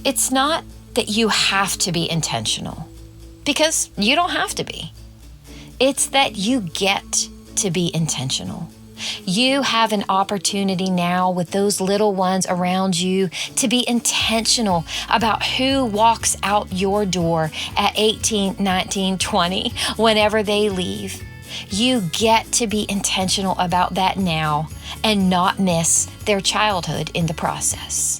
It's not that you have to be intentional, because you don't have to be. It's that you get to be intentional. You have an opportunity now with those little ones around you to be intentional about who walks out your door at 18, 19, 20, whenever they leave. You get to be intentional about that now and not miss their childhood in the process.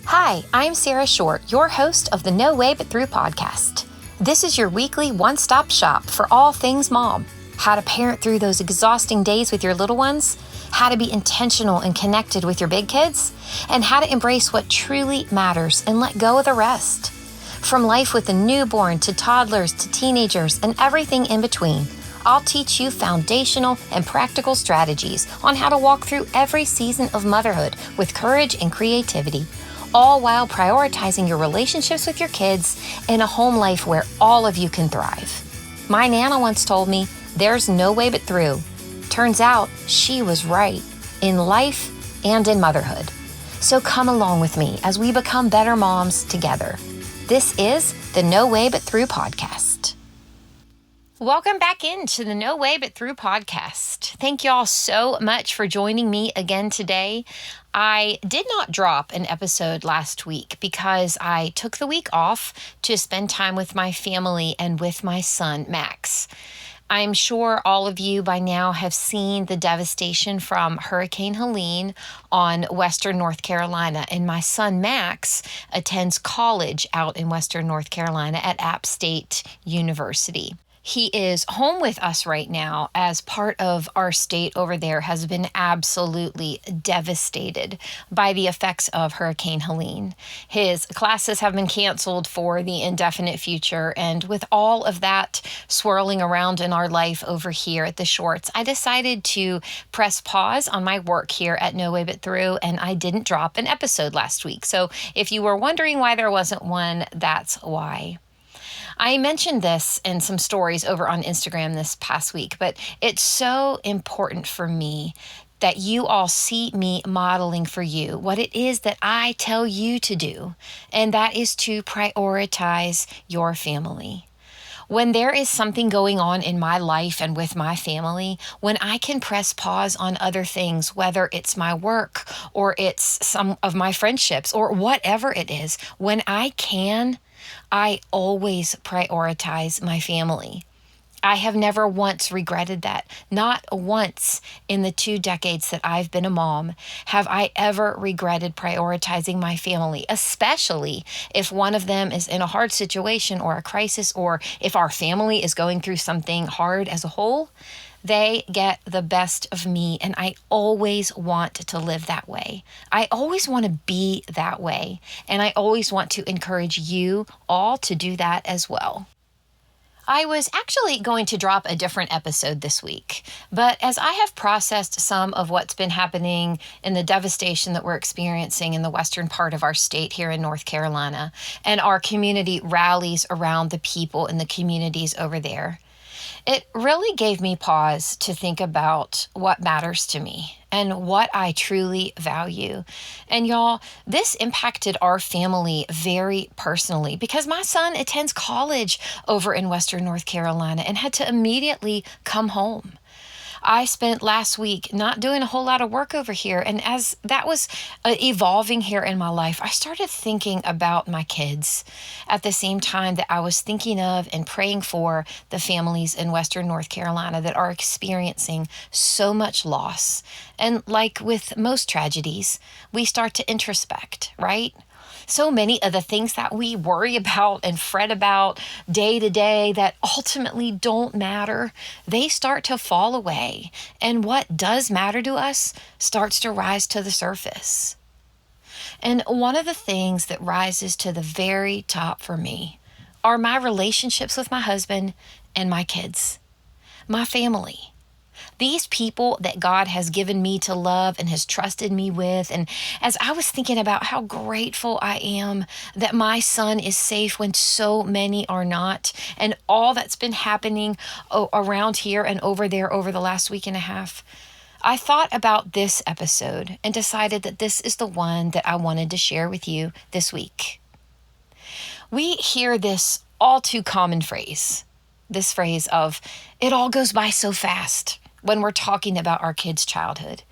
Hi, I'm Sarah Short, your host of the No Way But Through podcast. This is your weekly one-stop shop for all things mom. How to parent through those exhausting days with your little ones, how to be intentional and connected with your big kids, and how to embrace what truly matters and let go of the rest. From life with a newborn to toddlers to teenagers and everything in between, I'll teach you foundational and practical strategies on how to walk through every season of motherhood with courage and creativity, all while prioritizing your relationships with your kids in a home life where all of you can thrive. My Nana once told me, there's no way but through. Turns out she was right in life and in motherhood. So come along with me as we become better moms together. This is the No Way But Through podcast. Welcome back into the No Way But Through podcast. Thank y'all so much for joining me again today. I did not drop an episode last week because I took the week off to spend time with my family and with my son, Max. I'm sure all of you by now have seen the devastation from Hurricane Helene on Western North Carolina, and my son Max attends college out in Western North Carolina at App State University. He is home with us right now as part of our state over there has been absolutely devastated by the effects of Hurricane Helene. His classes have been canceled for the indefinite future, and with all of that swirling around in our life over here at the Shorts, I decided to press pause on my work here at No Way But Through, and I didn't drop an episode last week. So if you were wondering why there wasn't one, that's why. I mentioned this in some stories over on Instagram this past week, but it's so important for me that you all see me modeling for you what it is that I tell you to do, and that is to prioritize your family. When there is something going on in my life and with my family, when I can press pause on other things, whether it's my work or it's some of my friendships or whatever it is, when I can, I always prioritize my family. I have never once regretted that. Not once in the 2 decades that I've been a mom have I ever regretted prioritizing my family, especially if one of them is in a hard situation or a crisis, or if our family is going through something hard as a whole. They get the best of me, and I always want to live that way. I always want to be that way, and I always want to encourage you all to do that as well. I was actually going to drop a different episode this week, but as I have processed some of what's been happening in the devastation that we're experiencing in the western part of our state here in North Carolina, and our community rallies around the people in the communities over there, it really gave me pause to think about what matters to me and what I truly value. And y'all, this impacted our family very personally because my son attends college over in Western North Carolina and had to immediately come home. I spent last week not doing a whole lot of work over here. And as that was evolving here in my life, I started thinking about my kids at the same time that I was thinking of and praying for the families in Western North Carolina that are experiencing so much loss. And like with most tragedies, we start to introspect, right? So many of the things that we worry about and fret about day to day that ultimately don't matter, they start to fall away. And what does matter to us starts to rise to the surface. And one of the things that rises to the very top for me are my relationships with my husband and my kids, my family. These people that God has given me to love and has trusted me with. And as I was thinking about how grateful I am that my son is safe when so many are not, and all that's been happening around here and over there over the last week and a half, I thought about this episode and decided that this is the one that I wanted to share with you this week. We hear this all too common phrase, this phrase of, it all goes by so fast when we're talking about our kids' childhood.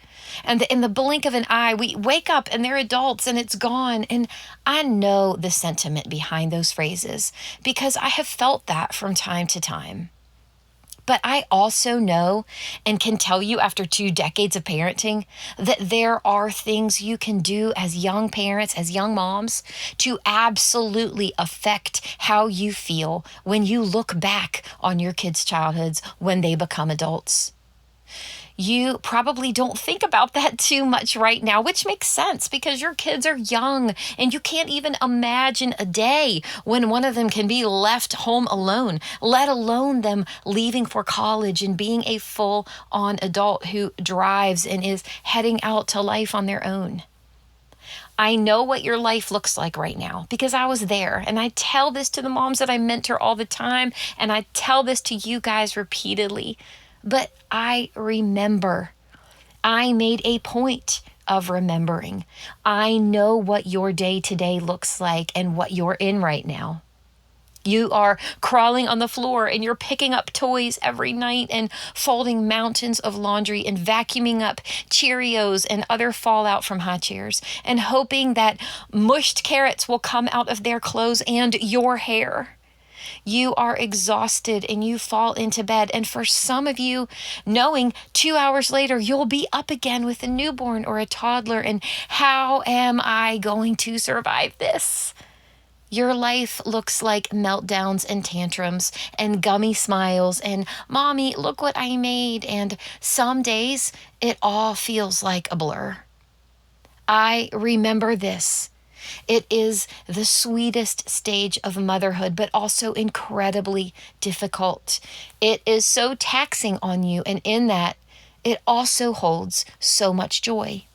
And in the blink of an eye, we wake up and they're adults and it's gone. And I know the sentiment behind those phrases because I have felt that from time to time. But I also know and can tell you after 2 decades of parenting that there are things you can do as young parents, as young moms, to absolutely affect how you feel when you look back on your kids' childhoods when they become adults. You probably don't think about that too much right now, which makes sense because your kids are young and you can't even imagine a day when one of them can be left home alone, let alone them leaving for college and being a full-on adult who drives and is heading out to life on their own. I know what your life looks like right now because I was there, and I tell this to the moms that I mentor all the time, and I tell this to you guys repeatedly. But I remember. I made a point of remembering. I know what your day-to-day looks like and what you're in right now. You are crawling on the floor and you're picking up toys every night and folding mountains of laundry and vacuuming up Cheerios and other fallout from high chairs and hoping that mushed carrots will come out of their clothes and your hair. You are exhausted and you fall into bed. And for some of you, knowing 2 hours later, you'll be up again with a newborn or a toddler. And how am I going to survive this? Your life looks like meltdowns and tantrums and gummy smiles and, Mommy, look what I made. And some days it all feels like a blur. I remember this. It is the sweetest stage of motherhood, but also incredibly difficult. It is so taxing on you, and in that, it also holds so much joy.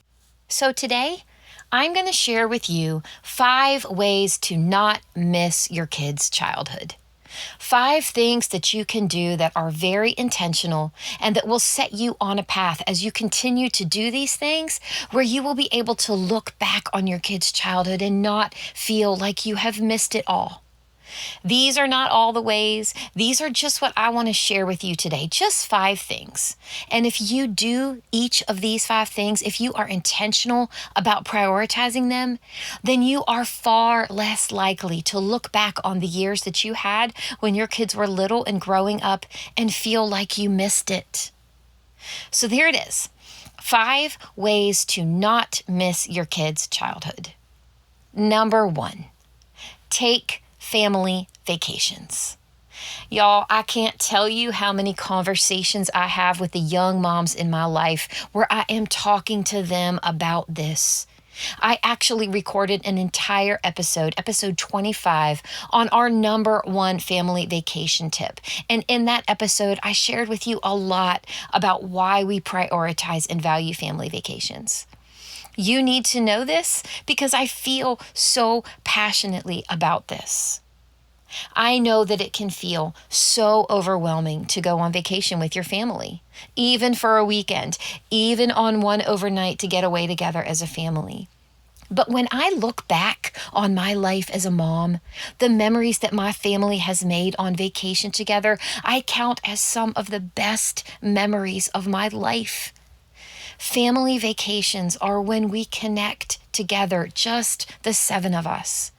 So today, I'm going to share with you 5 ways to not miss your kids' childhood. 5 things that you can do that are very intentional and that will set you on a path as you continue to do these things where you will be able to look back on your kids' childhood and not feel like you have missed it all. These are not all the ways. These are just what I want to share with you today. Just 5 things. And if you do each of these 5 things, if you are intentional about prioritizing them, then you are far less likely to look back on the years that you had when your kids were little and growing up and feel like you missed it. So there it is. 5 ways to not miss your kids' childhood. Number 1, take family vacations. Y'all, I can't tell you how many conversations I have with the young moms in my life where I am talking to them about this. I actually recorded an entire episode 25, on our number 1 family vacation tip. And in that episode, I shared with you a lot about why we prioritize and value family vacations. You need to know this because I feel so passionately about this. I know that it can feel so overwhelming to go on vacation with your family, even for a weekend, even on one overnight to get away together as a family. But when I look back on my life as a mom, the memories that my family has made on vacation together, I count as some of the best memories of my life. Family vacations are when we connect together, just the 7 of us.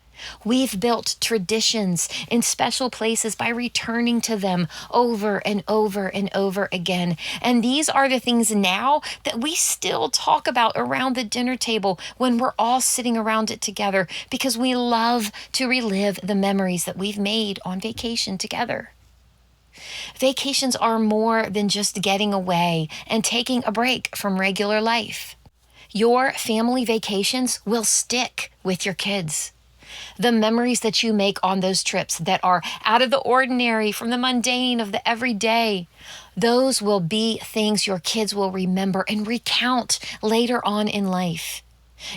We've built traditions in special places by returning to them over and over and over again. And these are the things now that we still talk about around the dinner table when we're all sitting around it together because we love to relive the memories that we've made on vacation together. Vacations are more than just getting away and taking a break from regular life. Your family vacations will stick with your kids. The memories that you make on those trips that are out of the ordinary, from the mundane of the everyday, those will be things your kids will remember and recount later on in life.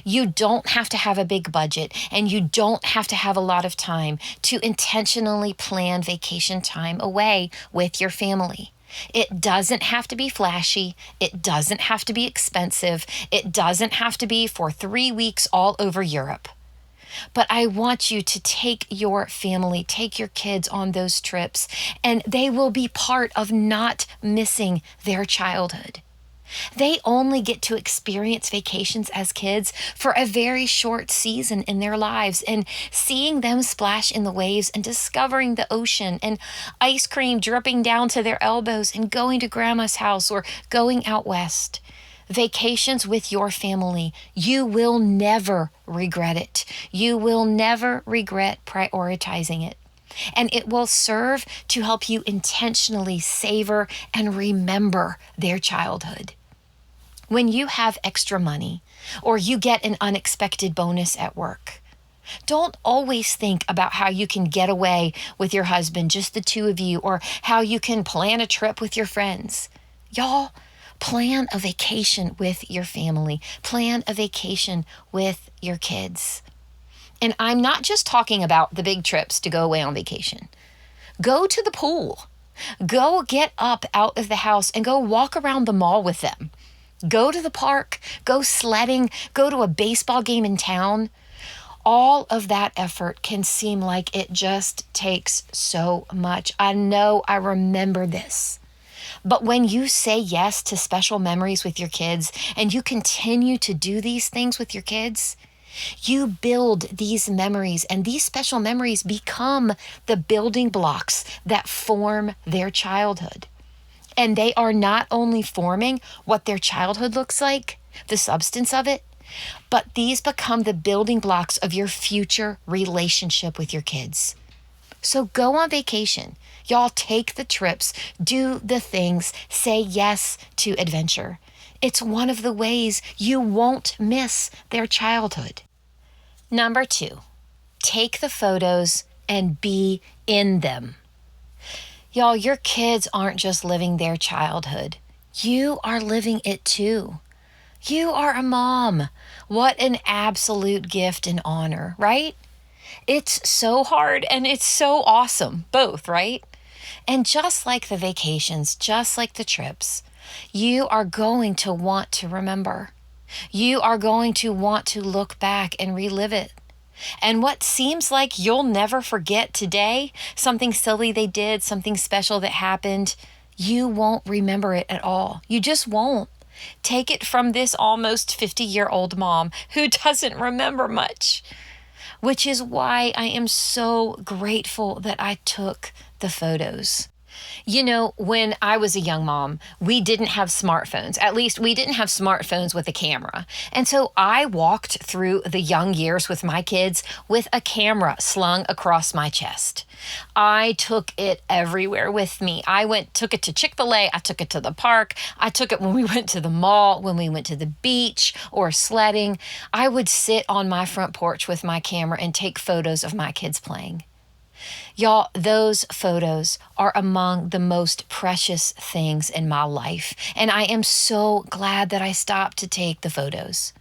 You don't have to have a big budget and you don't have to have a lot of time to intentionally plan vacation time away with your family. It doesn't have to be flashy. It doesn't have to be expensive. It doesn't have to be for 3 weeks all over Europe. But I want you to take your family, take your kids on those trips, and they will be part of not missing their childhood. They only get to experience vacations as kids for a very short season in their lives, and seeing them splash in the waves and discovering the ocean and ice cream dripping down to their elbows and going to grandma's house or going out west. Vacations with your family, you will never regret it. You will never regret prioritizing it. And it will serve to help you intentionally savor and remember their childhood. When you have extra money or you get an unexpected bonus at work, don't always think about how you can get away with your husband, just the two of you, or how you can plan a trip with your friends. Y'all, plan a vacation with your family. Plan a vacation with your kids. And I'm not just talking about the big trips to go away on vacation. Go to the pool. Go get up out of the house and go walk around the mall with them. Go to the park. Go sledding. Go to a baseball game in town. All of that effort can seem like it just takes so much. I know, I remember this. But when you say yes to special memories with your kids and you continue to do these things with your kids, you build these memories, and these special memories become the building blocks that form their childhood. And they are not only forming what their childhood looks like, the substance of it, but these become the building blocks of your future relationship with your kids. So go on vacation. Y'all, take the trips, do the things, say yes to adventure. It's one of the ways you won't miss their childhood. Number 2, take the photos and be in them. Y'all, your kids aren't just living their childhood. You are living it too. You are a mom. What an absolute gift and honor, right? It's so hard and it's so awesome, both, right? And just like the vacations, just like the trips, you are going to want to remember. You are going to want to look back and relive it. And what seems like you'll never forget today, something silly they did, something special that happened, you won't remember it at all. You just won't. Take it from this almost 50-year-old mom who doesn't remember much, which is why I am so grateful that I took the photos. You know, when I was a young mom, we didn't have smartphones. At least we didn't have smartphones with a camera. And so I walked through the young years with my kids with a camera slung across my chest. I took it everywhere with me. Took it to Chick-fil-A. I took it to the park. I took it when we went to the mall, when we went to the beach or sledding. I would sit on my front porch with my camera and take photos of my kids playing. Y'all, those photos are among the most precious things in my life, and I am so glad that I stopped to take the photos.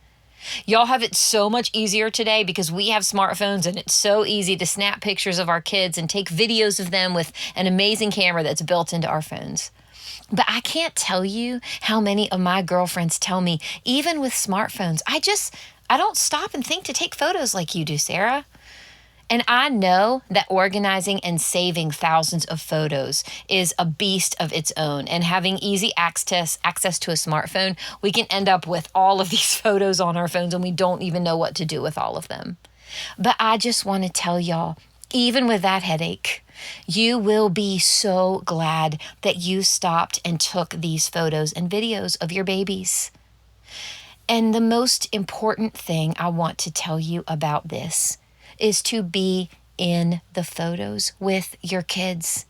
Y'all have it so much easier today because we have smartphones, and it's so easy to snap pictures of our kids and take videos of them with an amazing camera that's built into our phones. But I can't tell you how many of my girlfriends tell me, even with smartphones, I don't stop and think to take photos like you do, Sarah. And I know that organizing and saving thousands of photos is a beast of its own. And having easy access to a smartphone, we can end up with all of these photos on our phones and we don't even know what to do with all of them. But I just want to tell y'all, even with that headache, you will be so glad that you stopped and took these photos and videos of your babies. And the most important thing I want to tell you about this is to be in the photos with your kids.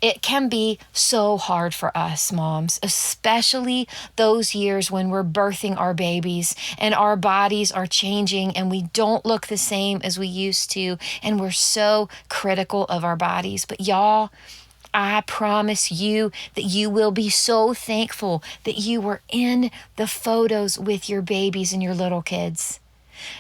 It can be so hard for us moms, especially those years when we're birthing our babies and our bodies are changing and we don't look the same as we used to, and we're so critical of our bodies. But y'all, I promise you that you will be so thankful that you were in the photos with your babies and your little kids.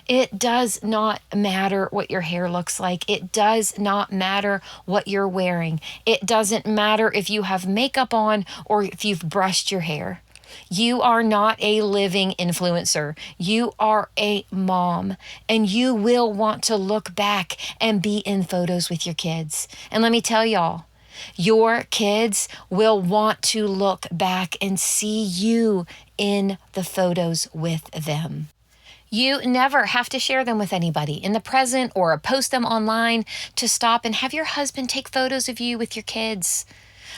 It does not matter what your hair looks like. It does not matter what you're wearing. It doesn't matter if you have makeup on or if you've brushed your hair. You are not a living influencer. You are a mom, and you will want to look back and be in photos with your kids. And let me tell y'all, your kids will want to look back and see you in the photos with them. You never have to share them with anybody in the present or post them online to stop and have your husband take photos of you with your kids.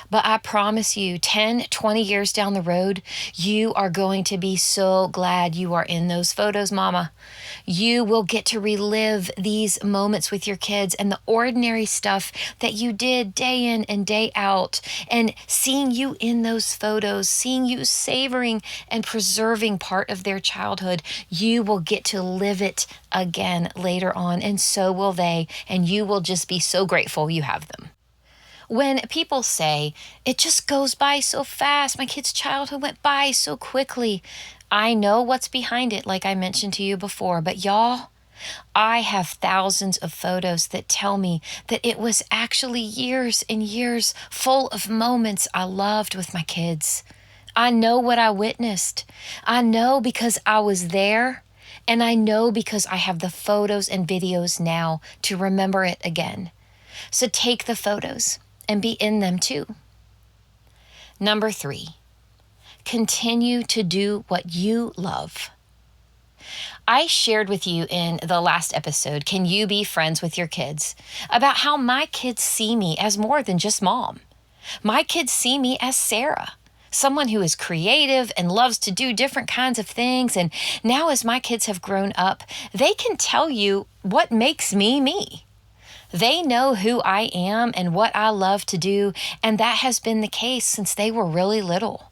But I promise you, 10, 20 years down the road, you are going to be so glad you are in those photos, mama. You will get to relive these moments with your kids and the ordinary stuff that you did day in and day out. And seeing you in those photos, seeing you savoring and preserving part of their childhood, you will get to live it again later on, and so will they. And you will just be so grateful you have them. When people say, it just goes by so fast, my kid's childhood went by so quickly, I know what's behind it, like I mentioned to you before, but y'all, I have thousands of photos that tell me that it was actually years and years full of moments I loved with my kids. I know what I witnessed. I know because I was there, and I know because I have the photos and videos now to remember it again. So take the photos and be in them too. Number 3, continue to do what you love. I shared with you in the last episode, Can You Be Friends with Your Kids?, about how my kids see me as more than just mom. My kids see me as Sarah, someone who is creative and loves to do different kinds of things. And now as my kids have grown up, they can tell you what makes me me. They know who I am and what I love to do, and that has been the case since they were really little.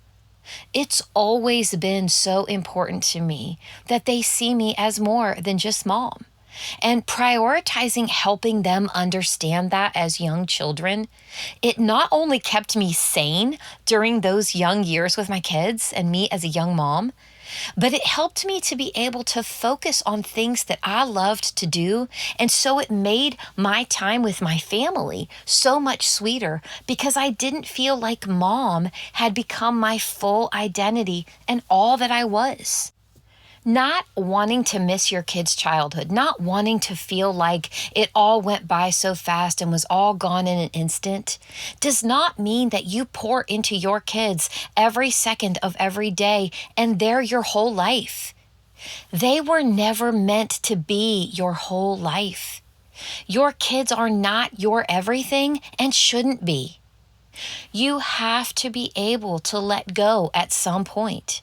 It's always been so important to me that they see me as more than just mom. And prioritizing helping them understand that as young children, it not only kept me sane during those young years with my kids and me as a young mom, but it helped me to be able to focus on things that I loved to do. And so it made my time with my family so much sweeter because I didn't feel like mom had become my full identity and all that I was. Not wanting to miss your kid's childhood, not wanting to feel like it all went by so fast and was all gone in an instant, does not mean that you pour into your kids every second of every day and they're your whole life. They were never meant to be your whole life. Your kids are not your everything and shouldn't be. You have to be able to let go at some point.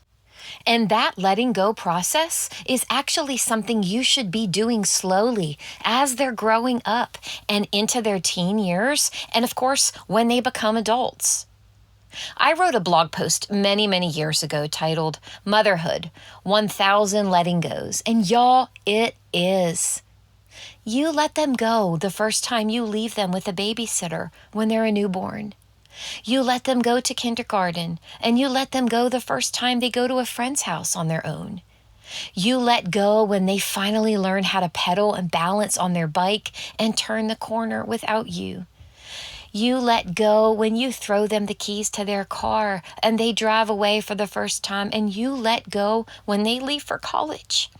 And that letting go process is actually something you should be doing slowly as they're growing up and into their teen years, and of course, when they become adults. I wrote a blog post many, many years ago titled Motherhood, 1,000 Letting Goes, and y'all, it is. You let them go the first time you leave them with a babysitter when they're a newborn. You let them go to kindergarten, and you let them go the first time they go to a friend's house on their own. You let go when they finally learn how to pedal and balance on their bike and turn the corner without you. You let go when you throw them the keys to their car and they drive away for the first time, and you let go when they leave for college.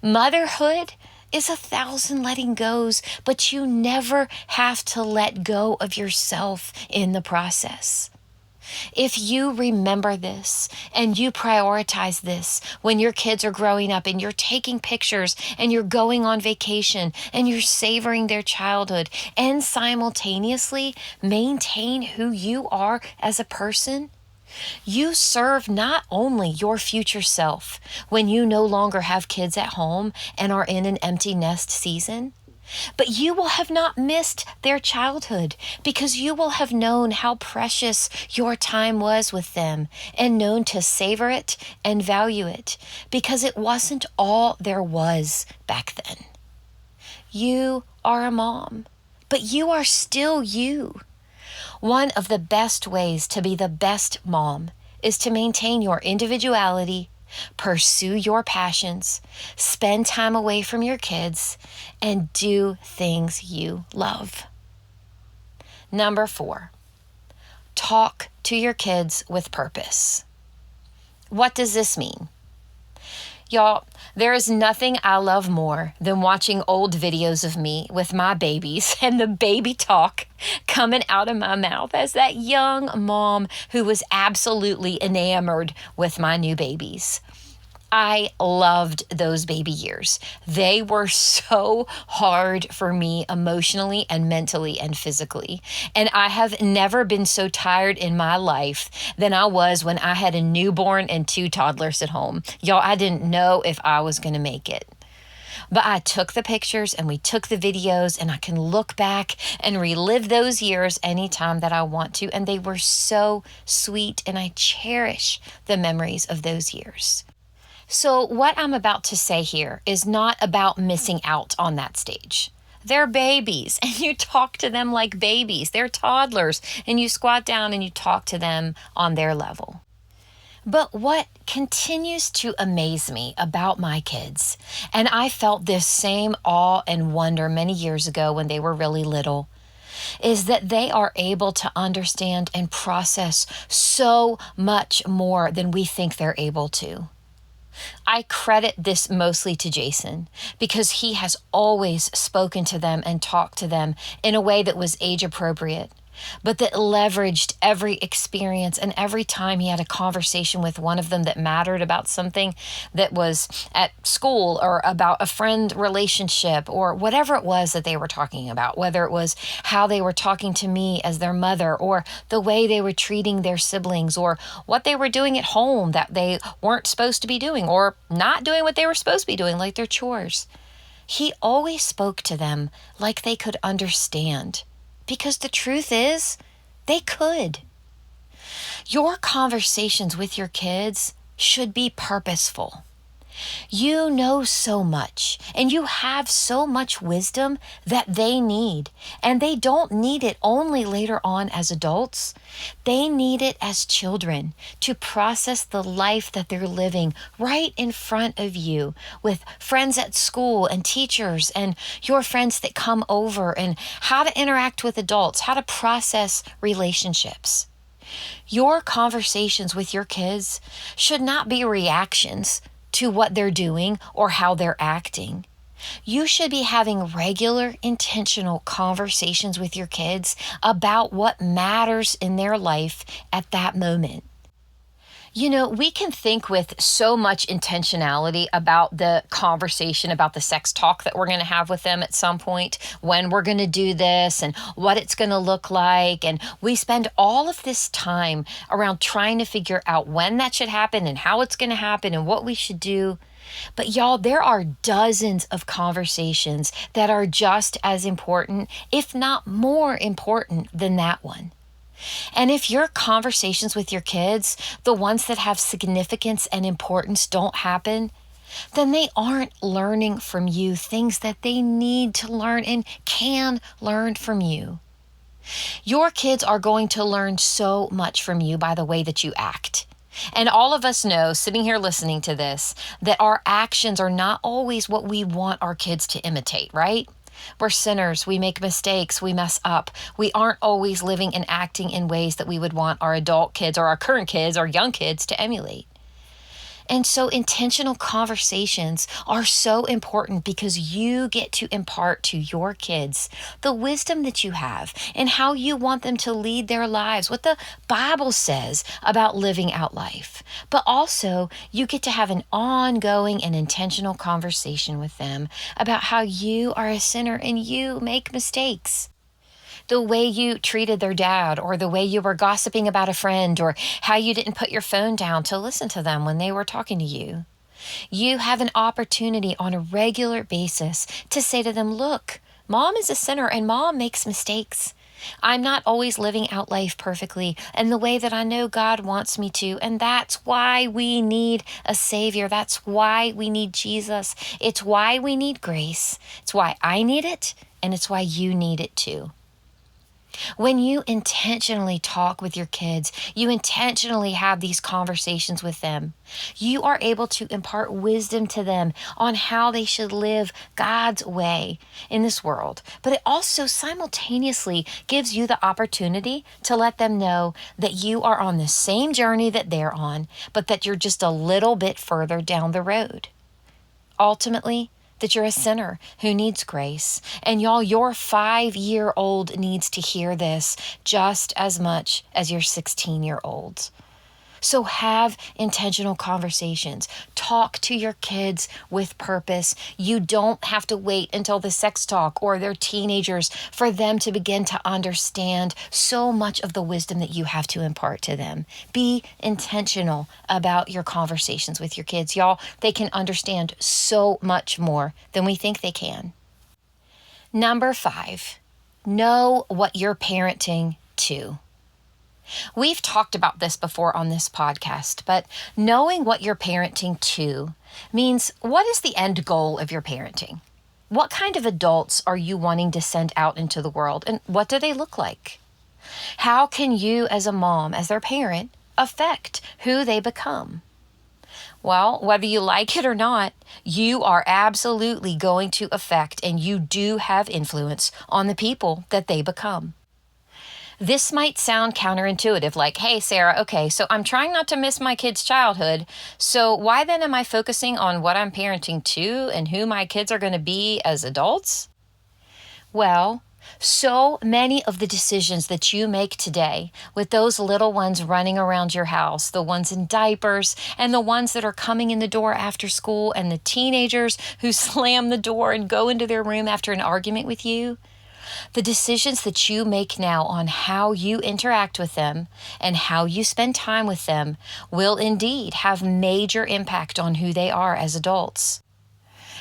Motherhood is 1,000 letting goes, but you never have to let go of yourself in the process. If you remember this and you prioritize this when your kids are growing up and you're taking pictures and you're going on vacation and you're savoring their childhood and simultaneously maintain who you are as a person, you serve not only your future self when you no longer have kids at home and are in an empty nest season, but you will have not missed their childhood because you will have known how precious your time was with them and known to savor it and value it because it wasn't all there was back then. You are a mom, but you are still you. One of the best ways to be the best mom is to maintain your individuality pursue your passions, spend time away from your kids, and do things you love. Number 4, talk to your kids with purpose. What does this mean? Y'all, there is nothing I love more than watching old videos of me with my babies and the baby talk coming out of my mouth as that young mom who was absolutely enamored with my new babies. I loved those baby years. They were so hard for me emotionally and mentally and physically. And I have never been so tired in my life than I was when I had a newborn and 2 toddlers at home. Y'all, I didn't know if I was going to make it. But I took the pictures and we took the videos, and I can look back and relive those years anytime that I want to. And they were so sweet, and I cherish the memories of those years. So what I'm about to say here is not about missing out on that stage. They're babies, and you talk to them like babies. They're toddlers, and you squat down and you talk to them on their level. But what continues to amaze me about my kids, and I felt this same awe and wonder many years ago when they were really little, is that they are able to understand and process so much more than we think they're able to. I credit this mostly to Jason because he has always spoken to them and talked to them in a way that was age appropriate, but that leveraged every experience and every time he had a conversation with one of them that mattered about something that was at school or about a friend relationship or whatever it was that they were talking about, whether it was how they were talking to me as their mother or the way they were treating their siblings or what they were doing at home that they weren't supposed to be doing or not doing what they were supposed to be doing, like their chores. He always spoke to them like they could understand. Because the truth is, they could. Your conversations with your kids should be purposeful. You know so much, and you have so much wisdom that they need. And they don't need it only later on as adults. They need it as children to process the life that they're living right in front of you with friends at school and teachers and your friends that come over, and how to interact with adults, how to process relationships. Your conversations with your kids should not be reactions to what they're doing or how they're acting. You should be having regular, intentional conversations with your kids about what matters in their life at that moment. You know, we can think with so much intentionality about the conversation, about the sex talk that we're going to have with them at some point, when we're going to do this and what it's going to look like. And we spend all of this time around trying to figure out when that should happen and how it's going to happen and what we should do. But y'all, there are dozens of conversations that are just as important, if not more important than that one. And if your conversations with your kids, the ones that have significance and importance, don't happen, then they aren't learning from you things that they need to learn and can learn from you. Your kids are going to learn so much from you by the way that you act. And all of us know, sitting here listening to this, that our actions are not always what we want our kids to imitate, right? We're sinners. We make mistakes. We mess up. We aren't always living and acting in ways that we would want our adult kids or our current kids or young kids to emulate. And so intentional conversations are so important because you get to impart to your kids the wisdom that you have and how you want them to lead their lives, what the Bible says about living out life. But also, you get to have an ongoing and intentional conversation with them about how you are a sinner and you make mistakes. The way you treated their dad, or the way you were gossiping about a friend, or how you didn't put your phone down to listen to them when they were talking to you. You have an opportunity on a regular basis to say to them, look, mom is a sinner and mom makes mistakes. I'm not always living out life perfectly and the way that I know God wants me to. And that's why we need a Savior. That's why we need Jesus. It's why we need grace. It's why I need it, and it's why you need it too. When you intentionally talk with your kids, you intentionally have these conversations with them, you are able to impart wisdom to them on how they should live God's way in this world. But it also simultaneously gives you the opportunity to let them know that you are on the same journey that they're on, but that you're just a little bit further down the road. Ultimately, that you're a sinner who needs grace. And y'all, your 5-year-old needs to hear this just as much as your 16-year-old. So have intentional conversations. Talk to your kids with purpose. You don't have to wait until the sex talk or they're teenagers for them to begin to understand so much of the wisdom that you have to impart to them. Be intentional about your conversations with your kids. Y'all, they can understand so much more than we think they can. Number 5, know what you're parenting to. We've talked about this before on this podcast, but knowing what you're parenting to means, what is the end goal of your parenting? What kind of adults are you wanting to send out into the world, and what do they look like? How can you as a mom, as their parent, affect who they become? Well, whether you like it or not, you are absolutely going to affect, and you do have influence on the people that they become. This might sound counterintuitive, like, hey, Sarah, okay, so I'm trying not to miss my kid's childhood. So why then am I focusing on what I'm parenting to and who my kids are going to be as adults? Well, so many of the decisions that you make today with those little ones running around your house, the ones in diapers and the ones that are coming in the door after school and the teenagers who slam the door and go into their room after an argument with you, the decisions that you make now on how you interact with them and how you spend time with them will indeed have major impact on who they are as adults.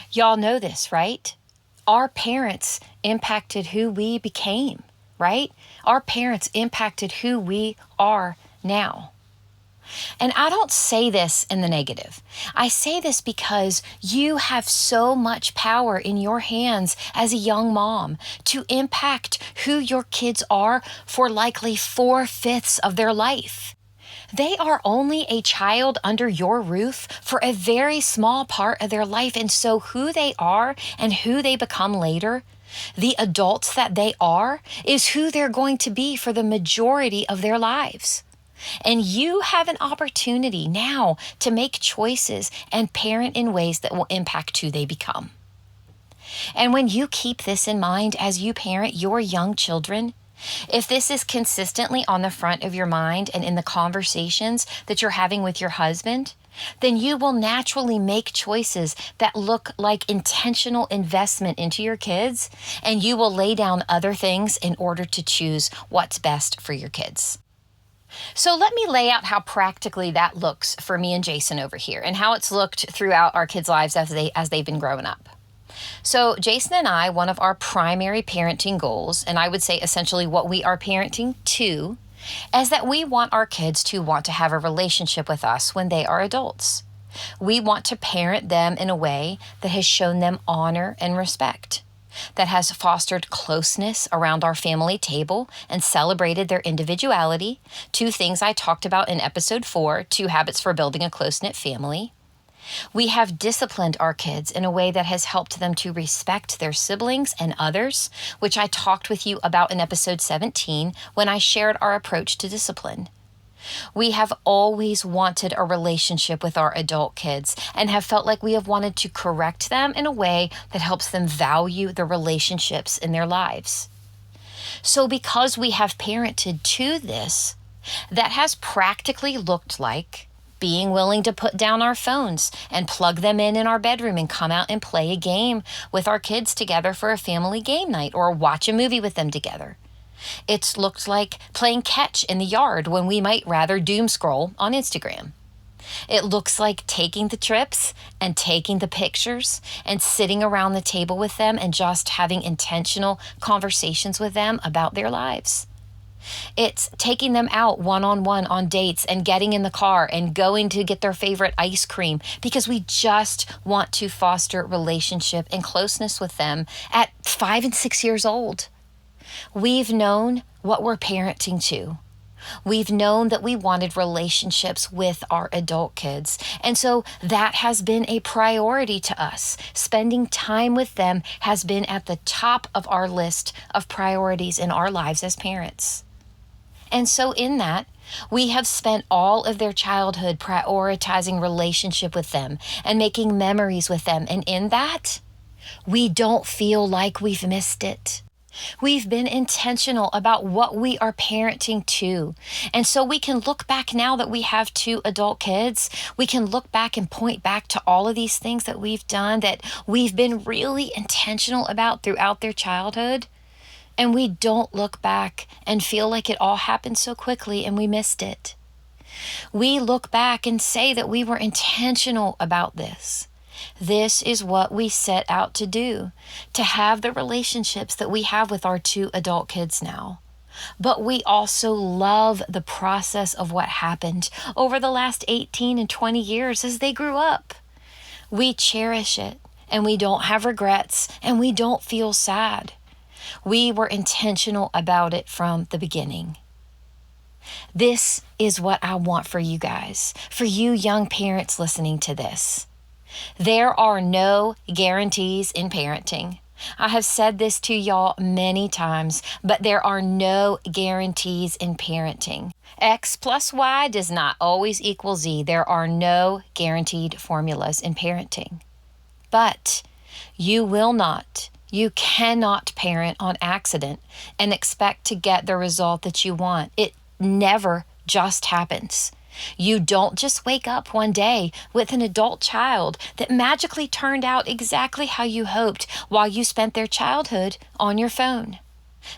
Y'all know this, right? Our parents impacted who we became, right? Our parents impacted who we are now. And I don't say this in the negative. I say this because you have so much power in your hands as a young mom to impact who your kids are for likely 4/5 of their life. They are only a child under your roof for a very small part of their life. And so who they are and who they become later, the adults that they are, is who they're going to be for the majority of their lives. And you have an opportunity now to make choices and parent in ways that will impact who they become. And when you keep this in mind as you parent your young children, if this is consistently on the front of your mind and in the conversations that you're having with your husband, then you will naturally make choices that look like intentional investment into your kids, and you will lay down other things in order to choose what's best for your kids. So let me lay out how practically that looks for me and Jason over here, and how it's looked throughout our kids' lives as they've been growing up. So Jason and I, one of our primary parenting goals, and I would say essentially what we are parenting to, is that we want our kids to want to have a relationship with us when they are adults. We want to parent them in a way that has shown them honor and respect, that has fostered closeness around our family table and celebrated their individuality, 2 things I talked about in episode 4, 2 habits for building a close-knit family. We have disciplined our kids in a way that has helped them to respect their siblings and others, which I talked with you about in episode 17 when I shared our approach to discipline. We have always wanted a relationship with our adult kids and have felt like we have wanted to correct them in a way that helps them value the relationships in their lives. So because we have parented to this, that has practically looked like being willing to put down our phones and plug them in our bedroom and come out and play a game with our kids together for a family game night or watch a movie with them together. It's looked like playing catch in the yard when we might rather doom scroll on Instagram. It looks like taking the trips and taking the pictures and sitting around the table with them and just having intentional conversations with them about their lives. It's taking them out one-on-one on dates and getting in the car and going to get their favorite ice cream because we just want to foster relationship and closeness with them at 5 and 6 years old. We've known what we're parenting to. We've known that we wanted relationships with our adult kids. And so that has been a priority to us. Spending time with them has been at the top of our list of priorities in our lives as parents. And so in that, we have spent all of their childhood prioritizing relationship with them and making memories with them. And in that, we don't feel like we've missed it. We've been intentional about what we are parenting to. And so we can look back now that we have 2 adult kids. We can look back and point back to all of these things that we've done that we've been really intentional about throughout their childhood. And we don't look back and feel like it all happened so quickly and we missed it. We look back and say that we were intentional about this. This is what we set out to do, to have the relationships that we have with our 2 adult kids now. But we also love the process of what happened over the last 18 and 20 years as they grew up. We cherish it and we don't have regrets and we don't feel sad. We were intentional about it from the beginning. This is what I want for you guys, for you young parents listening to this. There are no guarantees in parenting. I have said this to y'all many times, but there are no guarantees in parenting. X plus Y does not always equal Z. There are no guaranteed formulas in parenting. But you cannot parent on accident and expect to get the result that you want. It never just happens. You don't just wake up one day with an adult child that magically turned out exactly how you hoped while you spent their childhood on your phone,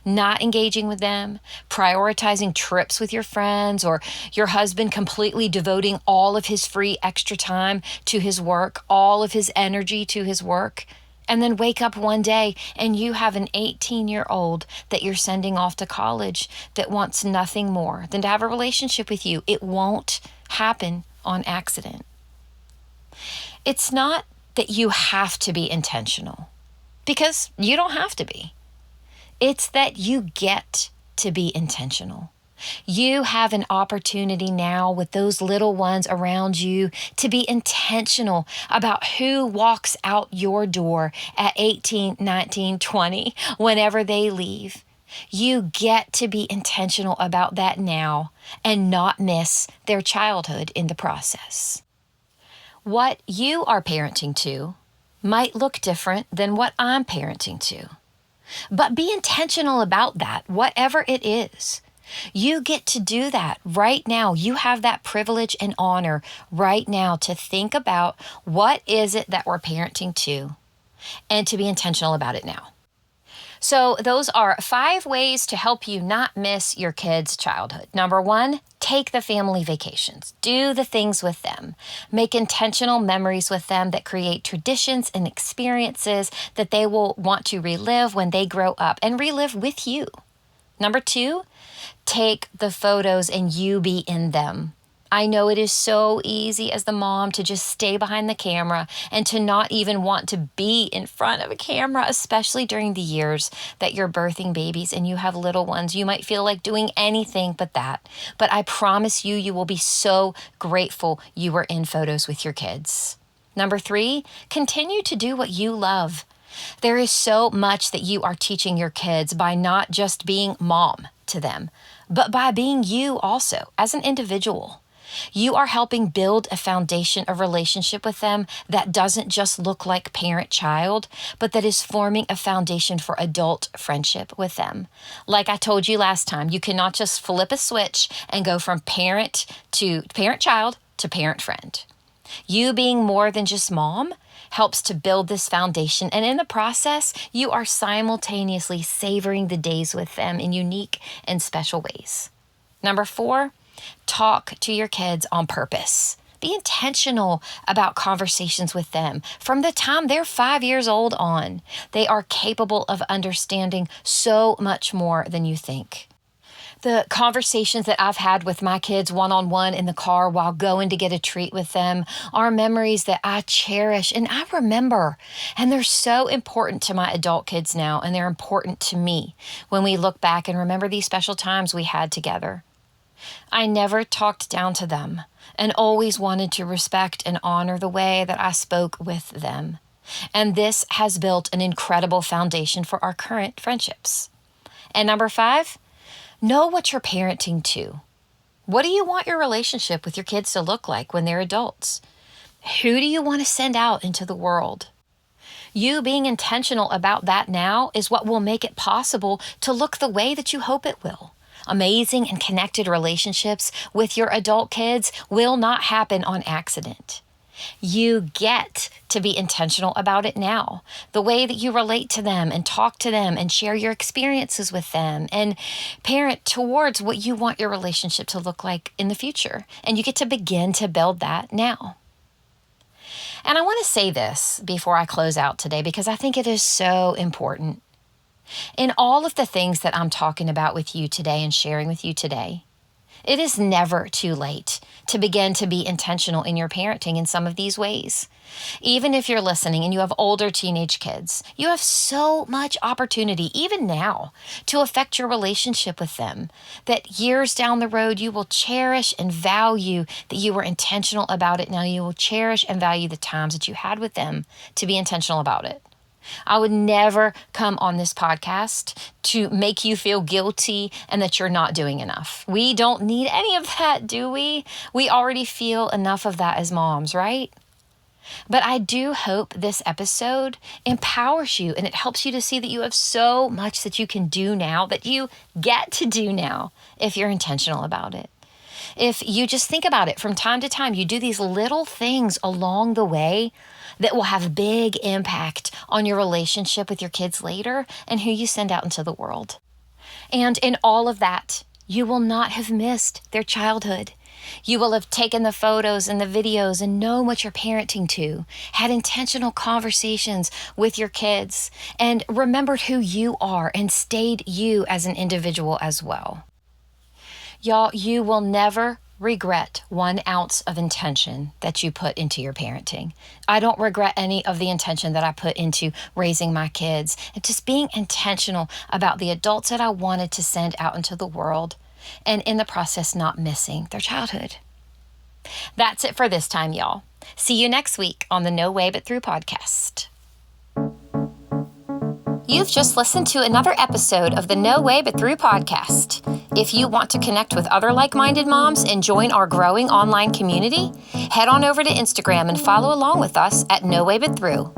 not engaging with them, prioritizing trips with your friends, or your husband completely devoting all of his free extra time to his work, all of his energy to his work. And then wake up one day and you have an 18-year-old that you're sending off to college that wants nothing more than to have a relationship with you. It won't happen on accident. It's not that you have to be intentional, because you don't have to be. It's that you get to be intentional. You have an opportunity now with those little ones around you to be intentional about who walks out your door at 18, 19, 20, whenever they leave. You get to be intentional about that now and not miss their childhood in the process. What you are parenting to might look different than what I'm parenting to. But be intentional about that, whatever it is. You get to do that right now. You have that privilege and honor right now to think about what is it that we're parenting to and to be intentional about it now. So those are 5 ways to help you not miss your kids' childhood. Number 1, take the family vacations. Do the things with them. Make intentional memories with them that create traditions and experiences that they will want to relive when they grow up and relive with you. Number 2, take the photos and you be in them. I know it is so easy as the mom to just stay behind the camera and to not even want to be in front of a camera, especially during the years that you're birthing babies and you have little ones. You might feel like doing anything but that. But I promise you, you will be so grateful you were in photos with your kids. Number 3, continue to do what you love. There is so much that you are teaching your kids by not just being mom to them, but by being you also as an individual. You are helping build a foundation of relationship with them that doesn't just look like parent-child, but that is forming a foundation for adult friendship with them. Like I told you last time, you cannot just flip a switch and go from parent-child to parent-friend. You being more than just mom helps to build this foundation, and in the process, you are simultaneously savoring the days with them in unique and special ways. Number 4, talk to your kids on purpose. Be intentional about conversations with them. From the time they're 5 years old on, they are capable of understanding so much more than you think. The conversations that I've had with my kids one-on-one in the car while going to get a treat with them are memories that I cherish and I remember. And they're so important to my adult kids now, and they're important to me when we look back and remember these special times we had together. I never talked down to them and always wanted to respect and honor the way that I spoke with them. And this has built an incredible foundation for our current friendships. And number 5, know what you're parenting to. What do you want your relationship with your kids to look like when they're adults? Who do you want to send out into the world? You being intentional about that now is what will make it possible to look the way that you hope it will. Amazing and connected relationships with your adult kids will not happen on accident. You get to be intentional about it now. The way that you relate to them and talk to them and share your experiences with them and parent towards what you want your relationship to look like in the future. And you get to begin to build that now. And I want to say this before I close out today because I think it is so important. In all of the things that I'm talking about with you today and sharing with you today, it is never too late to begin to be intentional in your parenting in some of these ways. Even if you're listening and you have older teenage kids, you have so much opportunity, even now, to affect your relationship with them, that years down the road you will cherish and value that you were intentional about it. Now you will cherish and value the times that you had with them to be intentional about it. I would never come on this podcast to make you feel guilty and that you're not doing enough. We don't need any of that, do we? We already feel enough of that as moms, right? But I do hope this episode empowers you and it helps you to see that you have so much that you can do now, that you get to do now if you're intentional about it. If you just think about it from time to time, you do these little things along the way that will have big impact on your relationship with your kids later and who you send out into the world. And in all of that, you will not have missed their childhood. You will have taken the photos and the videos and known what you're parenting to, had intentional conversations with your kids, and remembered who you are and stayed you as an individual as well. Y'all, you will never regret 1 ounce of intention that you put into your parenting. I don't regret any of the intention that I put into raising my kids and just being intentional about the adults that I wanted to send out into the world and in the process not missing their childhood. That's it for this time, y'all. See you next week on the No Way But Through podcast. You've just listened to another episode of the No Way But Through podcast. If you want to connect with other like-minded moms and join our growing online community, head on over to Instagram and follow along with us at No Way But Through.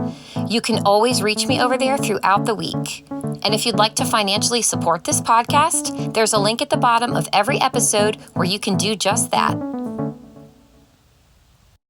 You can always reach me over there throughout the week. And if you'd like to financially support this podcast, there's a link at the bottom of every episode where you can do just that.